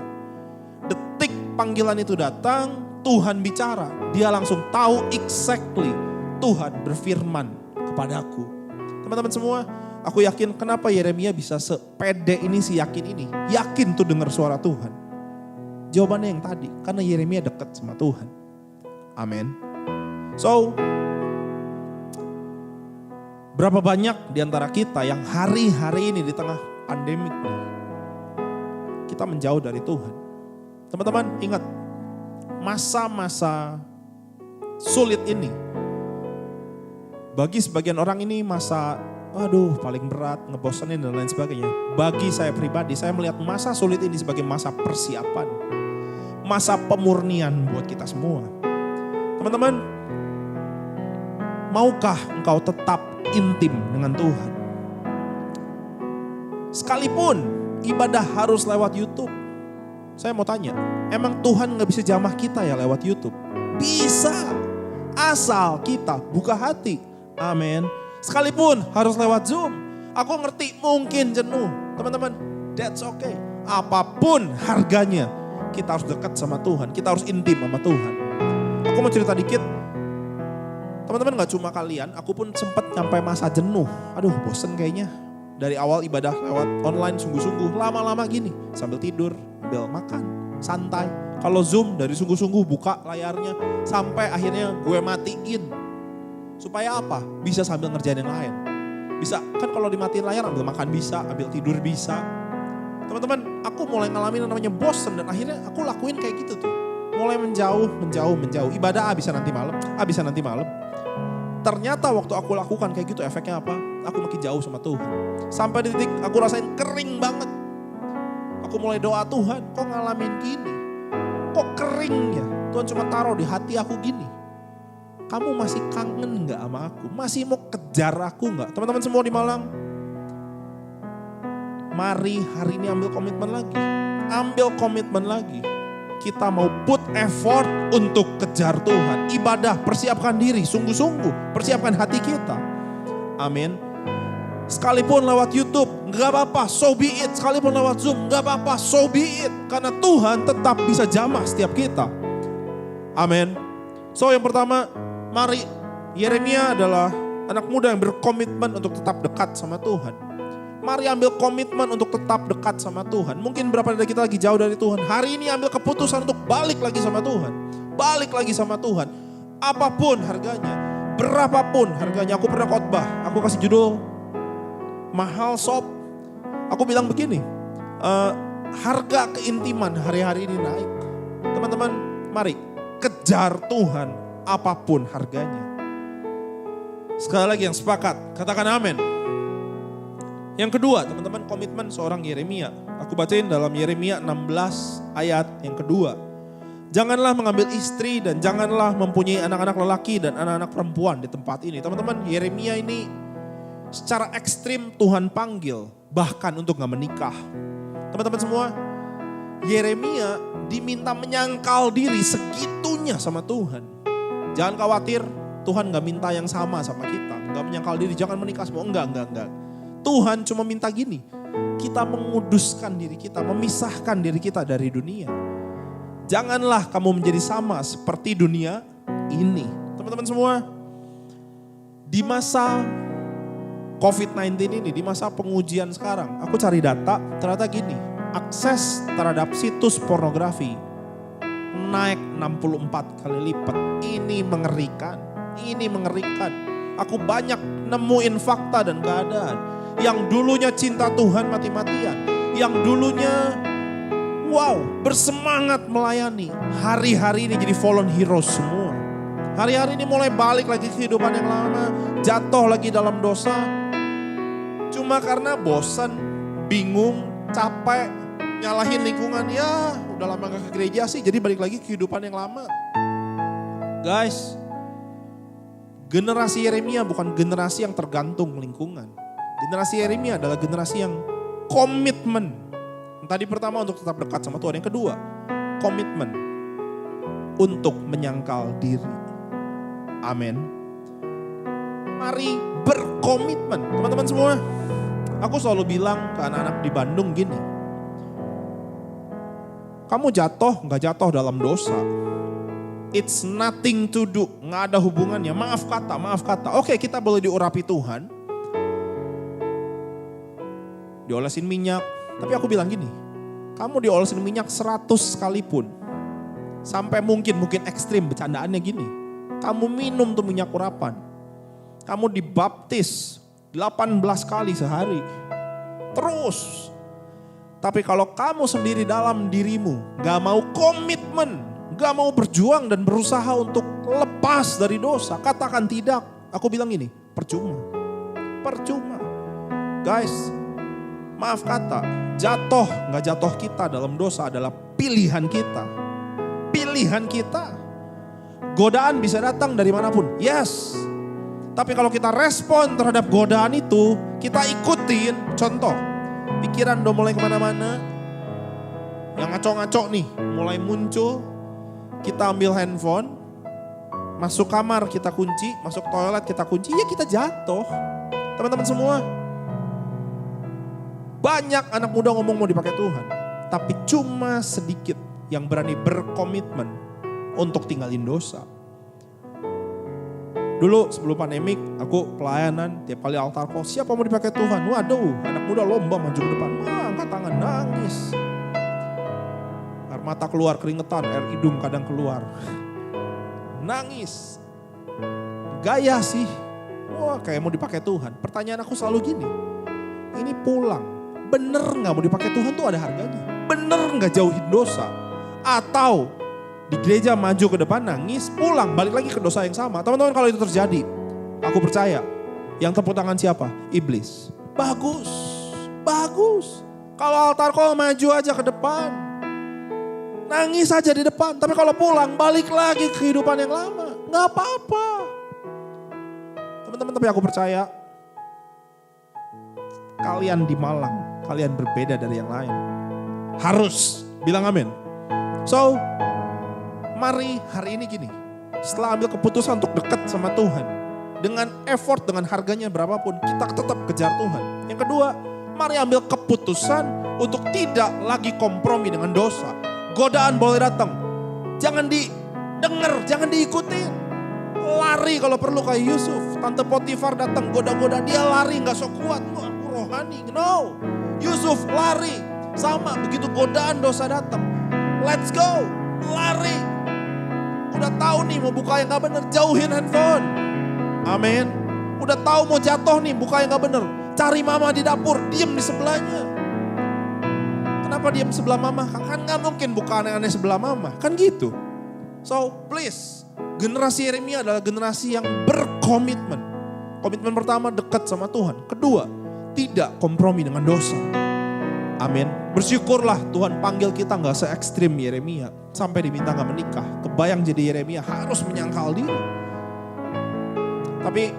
Detik panggilan itu datang, Tuhan bicara. Dia langsung tahu exactly Tuhan berfirman kepadaku. Teman-teman semua, aku yakin kenapa Yeremia bisa sepede ini, si yakin ini. Yakin tuh dengar suara Tuhan. Jawabannya yang tadi, karena Yeremia dekat sama Tuhan. Amin. So, berapa banyak di antara kita yang hari-hari ini di tengah pandemik kita menjauh dari Tuhan. Teman-teman ingat, masa-masa sulit ini, bagi sebagian orang ini masa, aduh paling berat, ngebosenin dan lain sebagainya. Bagi saya pribadi, saya melihat masa sulit ini sebagai masa persiapan. Masa pemurnian buat kita semua. Teman-teman, maukah engkau tetap intim dengan Tuhan? Sekalipun ibadah harus lewat YouTube. Saya mau tanya, emang Tuhan gak bisa jamah kita ya lewat YouTube? Bisa, asal kita buka hati. Amin. Sekalipun harus lewat Zoom. Aku ngerti mungkin jenuh. Teman-teman, that's okay. Apapun harganya, kita harus dekat sama Tuhan. Kita harus intim sama Tuhan. Aku mau cerita dikit. Teman-teman gak cuma kalian, aku pun sempat sampai masa jenuh. Aduh bosen kayaknya. Dari awal ibadah lewat online sungguh-sungguh. Lama-lama gini, sambil tidur, sambil makan, santai. Kalau Zoom dari sungguh-sungguh buka layarnya. Sampai akhirnya gue matiin. Supaya apa? Bisa sambil ngerjain yang lain. Bisa, kan kalau dimatiin layar ambil makan bisa, ambil tidur bisa. Teman-teman, aku mulai ngalamin yang namanya bosen. Dan akhirnya aku lakuin kayak gitu tuh. Mulai menjauh. Ibadah bisa nanti malam. Ternyata waktu aku lakukan kayak gitu efeknya apa? Aku makin jauh sama Tuhan. Sampai di titik aku rasain kering banget. Aku mulai doa, Tuhan kok ngalamin gini? Kok kering ya? Tuhan cuma taruh di hati aku gini. Kamu masih kangen gak sama aku? Masih mau kejar aku gak? Teman-teman semua di Malang. Mari hari ini ambil komitmen lagi. Kita mau put effort untuk kejar Tuhan. Ibadah, persiapkan diri sungguh-sungguh. Persiapkan hati kita. Amin. Sekalipun lewat YouTube, gak apa-apa, so be it. Sekalipun lewat Zoom, gak apa-apa, so be it. Karena Tuhan tetap bisa jamah setiap kita. Amin. So yang pertama, mari, Yeremia adalah anak muda yang berkomitmen untuk tetap dekat sama Tuhan. Mari ambil komitmen untuk tetap dekat sama Tuhan. Mungkin berapa dari kita lagi jauh dari Tuhan. Hari ini ambil keputusan untuk balik lagi sama Tuhan. Balik lagi sama Tuhan. Apapun harganya, berapapun harganya. Aku pernah khotbah, aku kasih judul Mahal Sob. Aku bilang begini, harga keintiman hari-hari ini naik. Teman-teman, mari kejar Tuhan apapun harganya. Sekali lagi yang sepakat, katakan amin. Yang kedua, teman-teman, komitmen seorang Yeremia. Aku bacain dalam Yeremia 16 ayat yang kedua. Janganlah mengambil istri dan janganlah mempunyai anak-anak lelaki dan anak-anak perempuan di tempat ini. Teman-teman, Yeremia ini secara ekstrim Tuhan panggil bahkan untuk gak menikah. Teman-teman semua, Yeremia diminta menyangkal diri segitunya sama Tuhan. Jangan khawatir, Tuhan gak minta yang sama kita. Gak menyangkal diri, jangan menikah semua. Enggak. Tuhan cuma minta gini, kita menguduskan diri kita, memisahkan diri kita dari dunia. Janganlah kamu menjadi sama seperti dunia ini. Teman-teman semua, di masa COVID-19 ini, di masa pengujian sekarang, aku cari data, ternyata gini, akses terhadap situs pornografi naik 64 kali lipat. Ini mengerikan. Aku banyak nemuin fakta dan keadaan. Yang dulunya cinta Tuhan mati-matian. Yang dulunya wow, bersemangat melayani. Hari-hari ini jadi fallen heroes semua. Hari-hari ini mulai balik lagi kehidupan yang lama, jatuh lagi dalam dosa. Cuma karena bosan, bingung, capek, nyalahin lingkungan. Ya udah lama gak ke gereja sih, jadi balik lagi kehidupan yang lama. Guys, generasi Yeremia bukan generasi yang tergantung lingkungan. Generasi Yeremia adalah generasi yang komitmen. Yang tadi pertama untuk tetap dekat sama Tuhan. Yang kedua, komitmen untuk menyangkal diri. Amin. Mari berkomitmen. Teman-teman semua, aku selalu bilang ke anak-anak di Bandung gini. Kamu jatuh, gak jatuh dalam dosa. It's nothing to do, gak ada hubungannya. Maaf kata. Oke, kita boleh diurapi Tuhan. Diolesin minyak. Tapi aku bilang gini, kamu diolesin minyak 100 sekalipun. Sampai mungkin ekstrim, bercandaannya gini. Kamu minum tuh minyak urapan. Kamu dibaptis 18 kali sehari. Terus. Tapi kalau kamu sendiri dalam dirimu gak mau komitmen, gak mau berjuang dan berusaha untuk lepas dari dosa, katakan tidak. Aku bilang gini, percuma. Guys, maaf kata, jatuh gak jatuh kita dalam dosa adalah pilihan kita. Godaan bisa datang dari manapun, yes. Tapi kalau kita respon terhadap godaan itu, kita ikutin, contoh, pikiran udah mulai kemana-mana, yang ngaco-ngaco nih mulai muncul, kita ambil handphone, masuk kamar kita kunci, masuk toilet kita kunci, ya kita jatuh. Teman-teman semua, banyak anak muda ngomong mau dipakai Tuhan, tapi cuma sedikit yang berani berkomitmen untuk tinggalin dosa. Dulu sebelum pandemik aku pelayanan tiap kali altar call, siapa mau dipakai Tuhan? Waduh, anak muda lomba maju ke depan, angkat tangan, nangis. Air mata keluar, keringetan, air hidung kadang keluar. Nangis. Gaya sih, wah kayak mau dipakai Tuhan. Pertanyaan aku selalu gini, ini pulang, bener gak mau dipakai Tuhan tuh ada harganya? Bener gak jauhin dosa? Atau di gereja maju ke depan nangis, pulang balik lagi ke dosa yang sama. Teman-teman, kalau itu terjadi, aku percaya yang tepuk tangan siapa? Iblis. Bagus. Kalau altar call maju aja ke depan, nangis aja di depan. Tapi kalau pulang balik lagi ke kehidupan yang lama, gak apa-apa. Teman-teman, tapi aku percaya kalian di Malang, kalian berbeda dari yang lain. Harus bilang amin. So, mari hari ini gini, setelah ambil keputusan untuk dekat sama Tuhan, dengan effort, dengan harganya berapapun, kita tetap kejar Tuhan. Yang kedua, mari ambil keputusan untuk tidak lagi kompromi dengan dosa. Godaan boleh datang, jangan didengar, jangan diikutin. Lari kalau perlu kayak Yusuf. Tante Potifar datang goda-goda, dia lari gak sok kuat. Wah, aku rohani, no. Yusuf lari, sama begitu godaan dosa datang. Let's go, lari. Udah tahu nih mau buka yang gak bener, jauhin handphone. Amin. Udah tahu mau jatuh nih, buka yang gak bener. Cari mama di dapur, diem di sebelahnya. Kenapa diem sebelah mama? Kan gak mungkin buka aneh-aneh sebelah mama, kan gitu. So please, generasi Yeremia adalah generasi yang berkomitmen. Komitmen pertama, dekat sama Tuhan. Kedua, tidak kompromi dengan dosa. Amin. Bersyukurlah Tuhan panggil kita gak se-ekstrim Yeremia. Sampai diminta gak menikah. Kebayang jadi Yeremia harus menyangkal diri. Tapi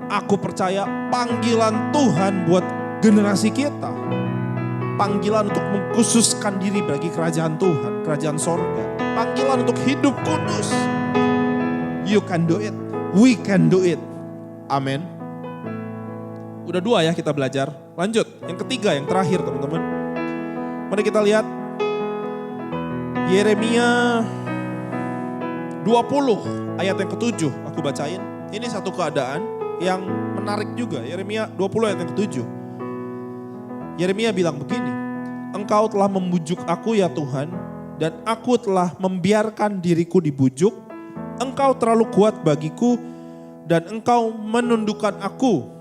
aku percaya panggilan Tuhan buat generasi kita. Panggilan untuk mengkhususkan diri bagi kerajaan Tuhan. Kerajaan sorga. Panggilan untuk hidup kudus. You can do it. We can do it. Amin. Udah 2 ya kita belajar. Lanjut, yang ketiga, yang terakhir teman-teman. Mari kita lihat Yeremia 20 ayat yang ke-7 aku bacain. Ini satu keadaan yang menarik juga. Yeremia 20 ayat yang ke-7. Yeremia bilang begini, Engkau telah membujuk aku ya Tuhan, dan aku telah membiarkan diriku dibujuk. Engkau terlalu kuat bagiku, dan Engkau menundukkan aku.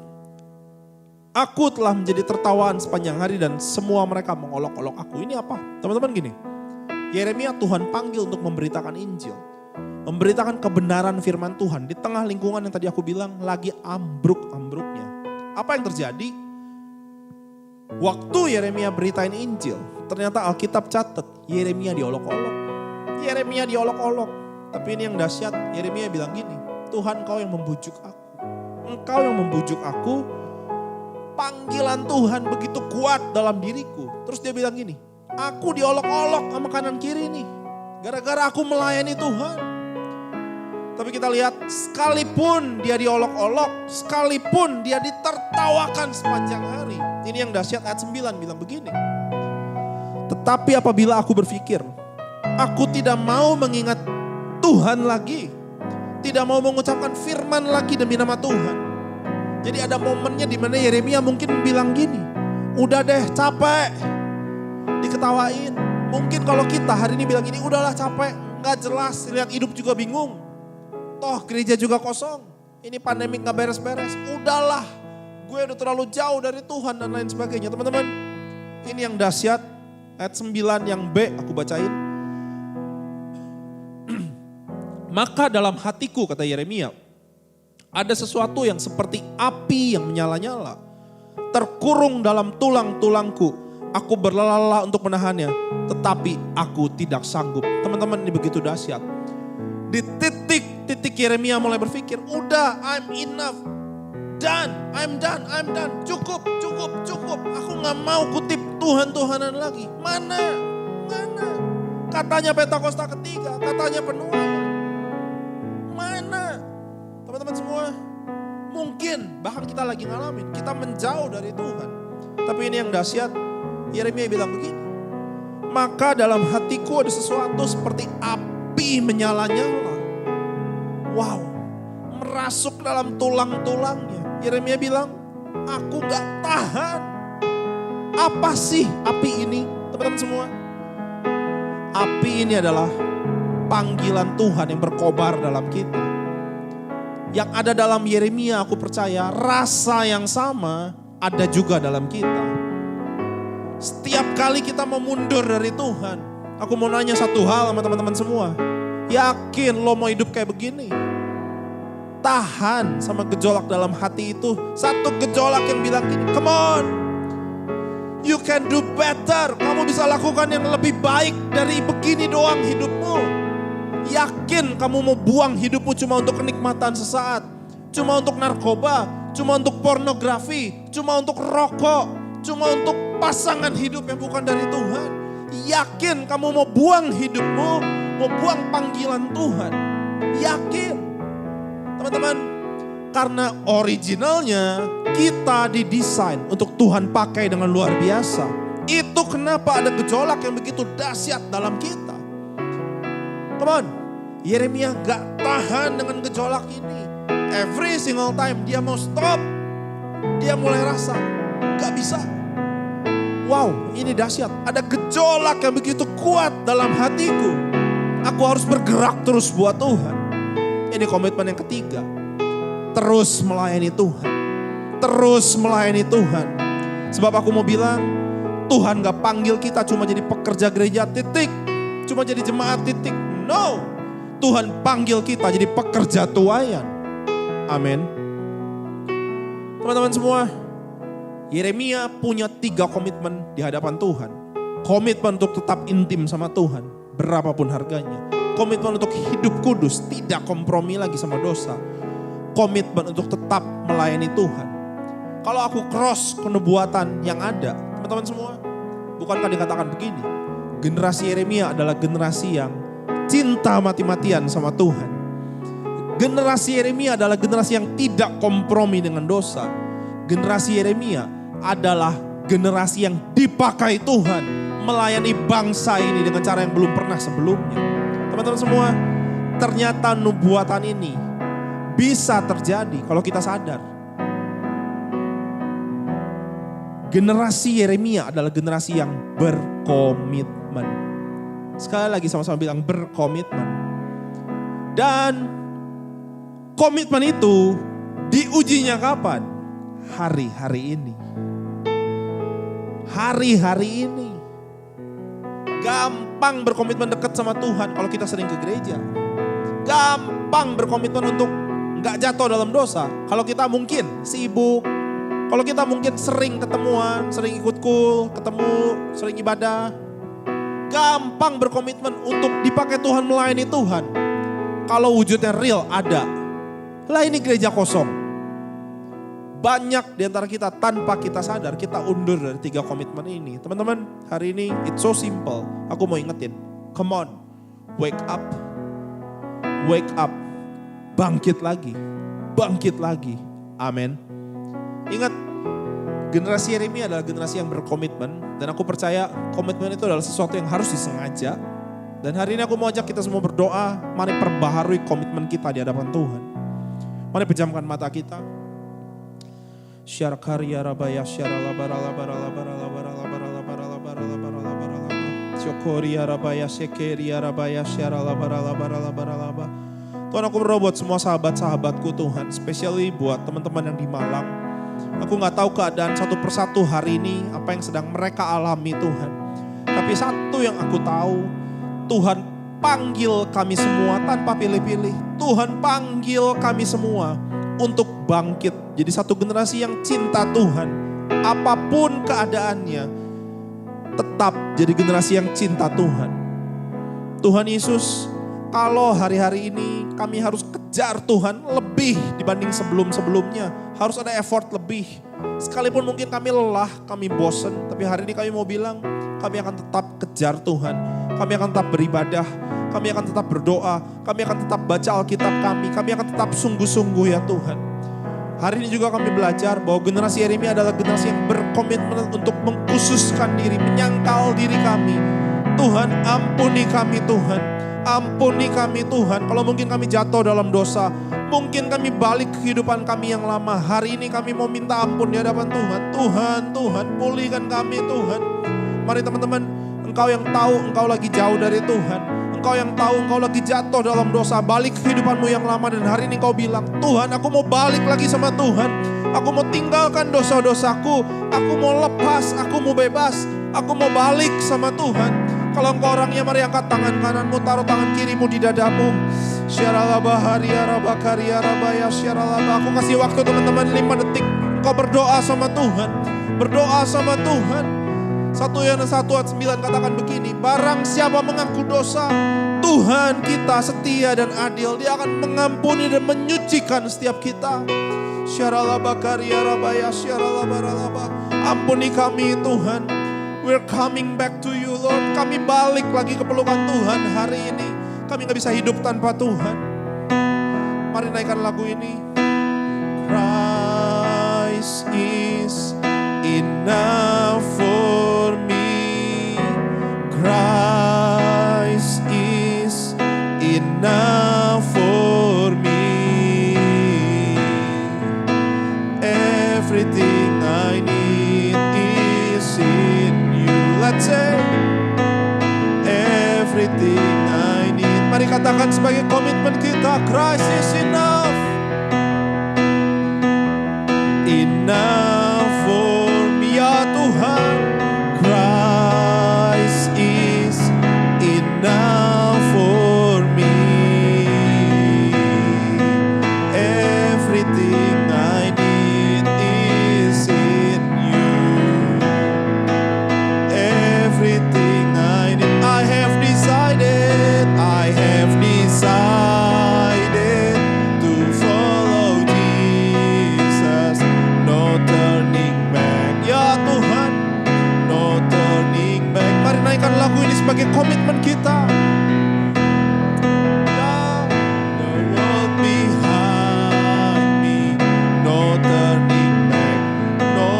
Aku telah menjadi tertawaan sepanjang hari dan semua mereka mengolok-olok aku. Ini apa? Teman-teman gini, Yeremia Tuhan panggil untuk memberitakan Injil. Memberitakan kebenaran firman Tuhan di tengah lingkungan yang tadi aku bilang lagi ambruk-ambruknya. Apa yang terjadi? Waktu Yeremia beritain Injil, ternyata Alkitab catat Yeremia diolok-olok. Yeremia diolok-olok. Tapi ini yang dahsyat, Yeremia bilang gini, Tuhan Engkau yang membujuk aku. Engkau yang membujuk aku. Panggilan Tuhan begitu kuat dalam diriku. Terus dia bilang gini, aku diolok-olok sama kanan kiri nih. Gara-gara aku melayani Tuhan. Tapi kita lihat, sekalipun dia diolok-olok, sekalipun dia ditertawakan sepanjang hari. Ini yang dahsyat ayat 9 bilang begini. Tetapi apabila aku berpikir, aku tidak mau mengingat Tuhan lagi. Tidak mau mengucapkan firman lagi demi nama Tuhan. Jadi ada momennya di mana Yeremia mungkin bilang gini, udah deh capek diketawain. Mungkin kalau kita hari ini bilang gini, udahlah capek, gak jelas, lihat hidup juga bingung. Toh gereja juga kosong, ini pandemik gak beres-beres. Udahlah, gue udah terlalu jauh dari Tuhan dan lain sebagainya. Teman-teman, ini yang dahsyat, ayat 9 yang B aku bacain. Maka dalam hatiku, kata Yeremia, ada sesuatu yang seperti api yang menyala-nyala. Terkurung dalam tulang-tulangku. Aku berlelah untuk menahannya. Tetapi aku tidak sanggup. Teman-teman, ini begitu dahsyat. Di titik Yeremia mulai berpikir, udah, I'm enough. I'm done. Cukup. Aku gak mau kutip Tuhan-Tuhanan lagi. Mana? Katanya Pentakosta ketiga, katanya penuaian. Mana? Teman-teman semua, mungkin bahkan kita lagi ngalamin, kita menjauh dari Tuhan. Tapi ini yang dahsyat, Yeremia bilang begini. Maka dalam hatiku ada sesuatu seperti api menyala-nyala. Wow, merasuk dalam tulang-tulangnya. Yeremia bilang, aku gak tahan. Apa sih api ini? Teman-teman semua, api ini adalah panggilan Tuhan yang berkobar dalam kita. Yang ada dalam Yeremia, aku percaya rasa yang sama ada juga dalam kita. Setiap kali kita mau mundur dari Tuhan, aku mau nanya satu hal sama teman-teman semua. Yakin lo mau hidup kayak begini? Tahan sama gejolak dalam hati itu. Satu gejolak yang bilang gini, come on, you can do better. Kamu bisa lakukan yang lebih baik dari begini doang hidupmu. Yakin kamu mau buang hidupmu cuma untuk kenikmatan sesaat. Cuma untuk narkoba, cuma untuk pornografi, cuma untuk rokok, cuma untuk pasangan hidup yang bukan dari Tuhan. Yakin kamu mau buang hidupmu, mau buang panggilan Tuhan. Yakin. Teman-teman, karena originalnya kita didesain untuk Tuhan pakai dengan luar biasa. Itu kenapa ada gejolak yang begitu dahsyat dalam kita. Come on, Yeremia gak tahan dengan gejolak ini. Every single time dia mau stop, dia mulai rasa gak bisa. Wow, ini dahsyat. Ada gejolak yang begitu kuat dalam hatiku. Aku harus bergerak terus buat Tuhan. Ini komitmen yang ketiga. Terus melayani Tuhan. Terus melayani Tuhan. Sebab aku mau bilang, Tuhan gak panggil kita cuma jadi pekerja gereja titik. Cuma jadi jemaat titik. No, Tuhan panggil kita jadi pekerja tuaian. Amin. Teman-teman semua, Yeremia punya 3 komitmen di hadapan Tuhan. Komitmen untuk tetap intim sama Tuhan, berapapun harganya. Komitmen untuk hidup kudus, tidak kompromi lagi sama dosa. Komitmen untuk tetap melayani Tuhan. Kalau aku cross kenubuatan yang ada, teman-teman semua, bukankah dikatakan begini? Generasi Yeremia adalah generasi yang cinta mati-matian sama Tuhan. Generasi Yeremia adalah generasi yang tidak kompromi dengan dosa. Generasi Yeremia adalah generasi yang dipakai Tuhan melayani bangsa ini dengan cara yang belum pernah sebelumnya. Teman-teman semua, ternyata nubuatan ini bisa terjadi kalau kita sadar. Generasi Yeremia adalah generasi yang berkomitmen. Sekali lagi sama-sama bilang berkomitmen. Dan komitmen itu diujinya kapan? hari-hari ini. Hari-hari ini. Gampang berkomitmen dekat sama Tuhan kalau kita sering ke gereja. Gampang berkomitmen untuk gak jatuh dalam dosa. Kalau kita mungkin sibuk. Kalau kita mungkin sering ketemuan, sering ikut kul, ketemu, sering ibadah. Gampang berkomitmen untuk dipakai Tuhan, melayani Tuhan. Kalau wujudnya real ada. Lah ini gereja kosong. Banyak di antara kita tanpa kita sadar kita undur dari 3 komitmen ini. Teman-teman, hari ini it's so simple. Aku mau ingetin. Come on, wake up. Wake up. Bangkit lagi. Bangkit lagi. Amin. Ingat, generasi Yeremia adalah generasi yang berkomitmen. Dan aku percaya komitmen itu adalah sesuatu yang harus disengaja. Dan hari ini aku mau ajak kita semua berdoa. Mari perbaharui komitmen kita di hadapan Tuhan. Mari pejamkan mata kita. Syar karya rabaya syara labara labara labara labara labara labara labara labara labara labara. Syokoria rabaya sekeria rabaya syara labara labara labara labara. Tuhan, aku berdoa buat semua sahabat-sahabatku Tuhan, especially buat teman-teman yang di Malang. Aku gak tahu keadaan satu persatu hari ini, apa yang sedang mereka alami Tuhan. Tapi satu yang aku tahu, Tuhan panggil kami semua tanpa pilih-pilih. Tuhan panggil kami semua untuk bangkit. Jadi satu generasi yang cinta Tuhan. Apapun keadaannya, tetap jadi generasi yang cinta Tuhan. Tuhan Yesus, kalau hari-hari ini kami harus kejar Tuhan lebih dibanding sebelum-sebelumnya. Harus ada effort lebih. Sekalipun mungkin kami lelah, kami bosen. Tapi hari ini kami mau bilang, kami akan tetap kejar Tuhan. Kami akan tetap beribadah. Kami akan tetap berdoa. Kami akan tetap baca Alkitab kami. Kami akan tetap sungguh-sungguh ya Tuhan. Hari ini juga kami belajar bahwa generasi Yeremia adalah generasi yang berkomitmen untuk mengkhususkan diri, menyangkal diri kami. Tuhan, ampuni kami Tuhan. Ampuni kami Tuhan. Kalau mungkin kami jatuh dalam dosa, mungkin kami balik ke kehidupan kami yang lama. Hari ini kami mau minta ampun di hadapan Tuhan. Tuhan, pulihkan kami Tuhan. Mari teman-teman, engkau yang tahu engkau lagi jauh dari Tuhan. Engkau yang tahu engkau lagi jatuh dalam dosa, balik kehidupanmu yang lama, dan hari ini kau bilang, Tuhan, aku mau balik lagi sama Tuhan. Aku mau tinggalkan dosa-dosaku. Aku mau lepas, aku mau bebas. Aku mau balik sama Tuhan. Kalau engkau orangnya, mari angkat tangan kananmu, taruh tangan kirimu di dadamu. Syaralaba haria rabakaria rabaya syaralaba. Aku kasih waktu teman-teman 5 detik. Engkau berdoa sama Tuhan. Berdoa sama Tuhan. 1 Yohanes 1 ayat 9 katakan begini, barang siapa mengaku dosa, Tuhan kita setia dan adil. Dia akan mengampuni dan menyucikan setiap kita. Syaralaba karya rabaya syaralaba ralaba. Ampuni kami Tuhan. We're coming back to you Lord. Kami balik lagi ke pelukan Tuhan hari ini. Kami gak bisa hidup tanpa Tuhan. Mari naikkan lagu ini. Christ is enough for me. Christ is enough for me. Everything I need is in you. Let's say everything I need. Mari katakan sebagai komitmen kita, Christ is enough. Enough for me ya Tuhan. Christ is enough for me. Everything I need is in you. Everything I need. I have decided to follow Jesus. No turning back ya Tuhan. No turning back. Mari naikkan lagu ini sebagai komitmen kita. The world behind me. No turning back. No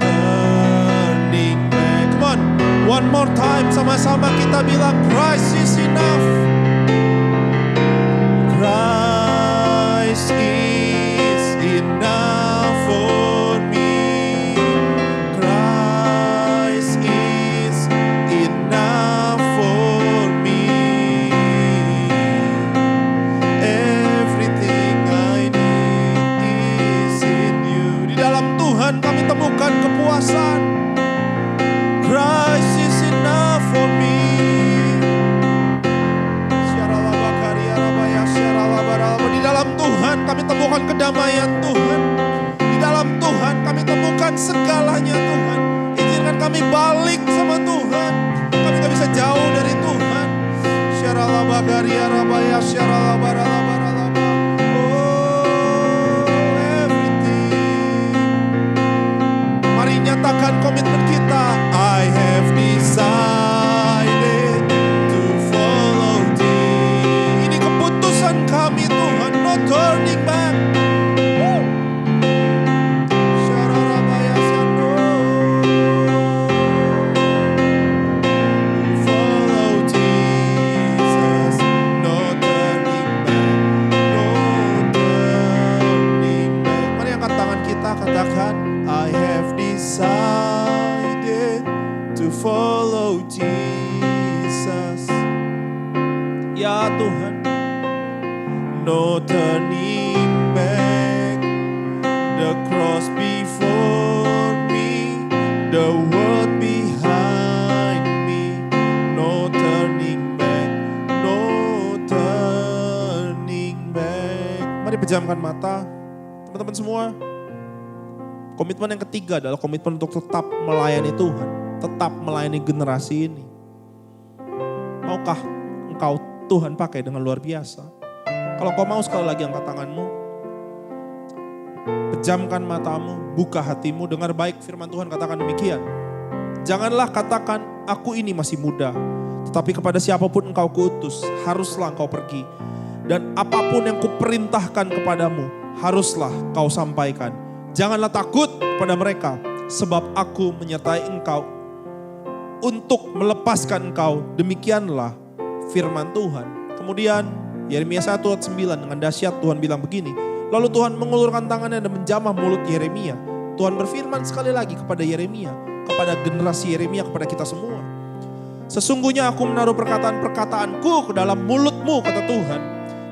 turning back. Come on, one more time sama-sama kita bilang Christ is enough. Christ is enough for me. Christ is enough for me. Everything I need is in you. Di dalam kami temukan kedamaian Tuhan. Di dalam Tuhan kami temukan segalanya Tuhan. Izinkan kami balik sama Tuhan. Kami gak bisa jauh dari Tuhan. Syaralabagaria rabaya syaralabaralabaralaba. Oh, everything. Mari nyatakan komitmen kita. I have decided to follow thee. Ini keputusan kami Tuhan, no turning back. Syaralabaya syando. Follow Jesus, no turning back, no turning back. Mari angkat tangan kita, katakan, I have decided to follow Jesus. Ya Tuhan, no turning back. The cross before me, the world behind me. No turning back, no turning back. Mari pejamkan mata, teman-teman semua. Komitmen yang ketiga adalah komitmen untuk tetap melayani Tuhan, tetap melayani generasi ini. Maukah engkau Tuhan pakai dengan luar biasa? Kalau kau mau, sekali lagi angkat tanganmu, pejamkan matamu, buka hatimu, dengar baik firman Tuhan katakan demikian. Janganlah katakan, aku ini masih muda, tetapi kepada siapapun engkau kuutus, haruslah engkau pergi. Dan apapun yang kuperintahkan kepadamu, haruslah kau sampaikan. Janganlah takut pada mereka, sebab aku menyertai engkau untuk melepaskan engkau. Demikianlah firman Tuhan. Kemudian Yeremia 1 ayat 9 dengan dahsyat Tuhan bilang begini. Lalu Tuhan mengulurkan tangannya dan menjamah mulut Yeremia. Tuhan berfirman sekali lagi kepada Yeremia, kepada generasi Yeremia, kepada kita semua. Sesungguhnya aku menaruh perkataan-perkataanku ke dalam mulutmu, kata Tuhan.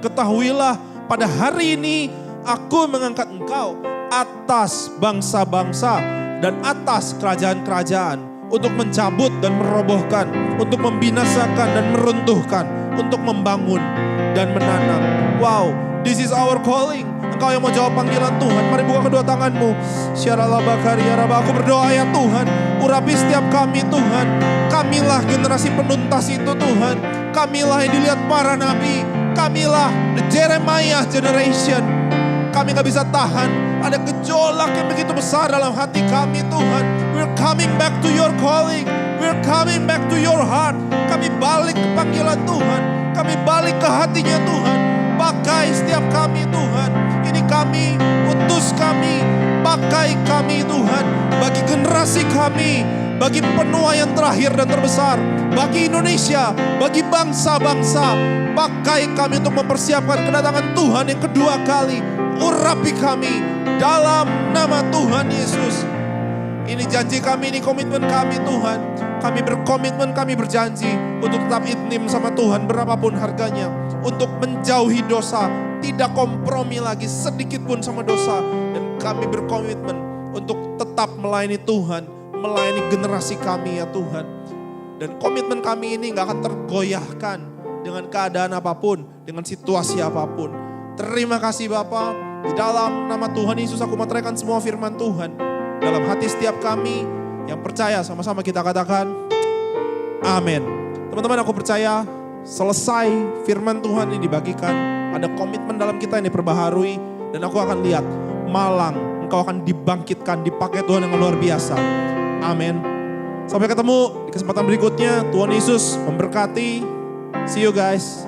Ketahuilah pada hari ini aku mengangkat engkau atas bangsa-bangsa dan atas kerajaan-kerajaan untuk mencabut dan merobohkan, untuk membinasakan dan meruntuhkan, untuk membangun dan menanam. Wow, this is our calling. Engkau yang mau jawab panggilan Tuhan, mari buka kedua tanganmu. Aku berdoa ya Tuhan, urapi setiap kami Tuhan. Kamilah generasi penuntas itu Tuhan. Kamilah yang dilihat para nabi. Kamilah the Jeremiah generation. Kami gak bisa tahan. Ada gejolak yang begitu besar dalam hati kami Tuhan. We're coming back to your calling. We're coming back to your heart. Kami balik ke panggilan Tuhan. Kami balik ke hatinya Tuhan. Pakai setiap kami Tuhan. Ini kami, utus kami. Pakai kami Tuhan. Bagi generasi kami. Bagi penuaian terakhir dan terbesar. Bagi Indonesia. Bagi bangsa-bangsa. Pakai kami untuk mempersiapkan kedatangan Tuhan yang kedua kali. Urapi kami dalam nama Tuhan Yesus. Ini janji kami, ini komitmen kami Tuhan. Kami berkomitmen, kami berjanji untuk tetap intim sama Tuhan berapapun harganya. Untuk menjauhi dosa, tidak kompromi lagi sedikit pun sama dosa. Dan kami berkomitmen untuk tetap melayani Tuhan, melayani generasi kami ya Tuhan. Dan komitmen kami ini gak akan tergoyahkan dengan keadaan apapun, dengan situasi apapun. Terima kasih Bapa. Di dalam nama Tuhan Yesus aku meteraikan semua firman Tuhan dalam hati setiap kami yang percaya. Sama-sama kita katakan amin. Teman-teman, aku percaya selesai firman Tuhan ini dibagikan, ada komitmen dalam kita yang diperbaharui, dan aku akan lihat malang engkau akan dibangkitkan, dipakai Tuhan yang luar biasa. Amin. Sampai ketemu di kesempatan berikutnya. Tuhan Yesus memberkati. See you guys.